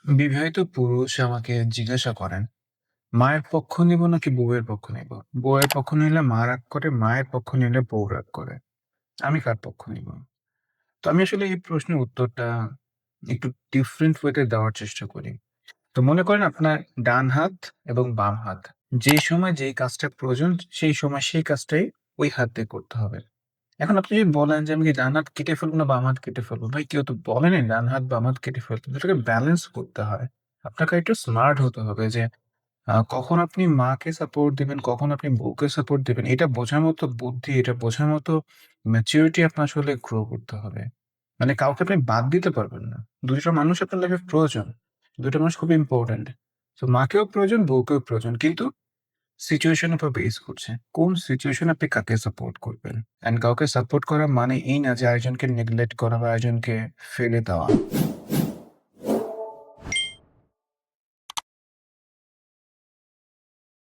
বিবাহিত পুরুষ আমাকে জিজ্ঞাসা করেন, মায়ের পক্ষ নিব নাকি বউয়ের পক্ষ নিব? বউয়ের পক্ষ নিলে মা রাগ করে, মায়ের পক্ষ নিলে বউ রাগ করে। আমি কার পক্ষ নিব? তো আমি আসলে এই প্রশ্নের উত্তরটা একটু ডিফারেন্ট ওয়েতে দেওয়ার চেষ্টা করি। তো মনে করেন আপনার ডান হাত এবং বাম হাত। যেই সময় যেই কাজটা প্রয়োজন, সেই সময় সেই কাজটাই ওই হাত দিয়ে করতে হবে। এখন আপনি যদি বলেন যে, "আমি কি ডান হাত কেটে ফেলবো না বাম হাত কেটে ফেলবো?" ভাই কেউ তো বলেনি ডান হাত বাম হাত কেটে ফেলতে। এটাকে ব্যালেন্স করতে হয়। আপনাকে একটু স্মার্ট হতে হবে যে কখন আপনি মাকে সাপোর্ট দিবেন, কখন আপনি বউকে সাপোর্ট দিবেন, এটা বোঝার মতো বুদ্ধি, এটা বোঝার মতো ম্যাচুরিটি আপনার আসলে গ্রো করতে হবে। মানে কাউকে আপনি বাদ দিতে পারবেন না। ২ টা মানুষ আপনার লাইফে প্রয়োজন। ২ টা মানুষ খুব ইম্পোর্টেন্ট। সো মাকেও প্রয়োজন, বউকেও প্রয়োজন। কিন্তু সিচুয়েশন এর উপর বেস করছে। কোন সিচুয়েশন আপনি কাকে সাপোর্ট করবেন? অ্যান্ড কাউকে সাপোর্ট করা মানে এই না যে আরেকজনকে নেগলেক্ট করা বা আরেকজনকে ফেলে দেওয়া।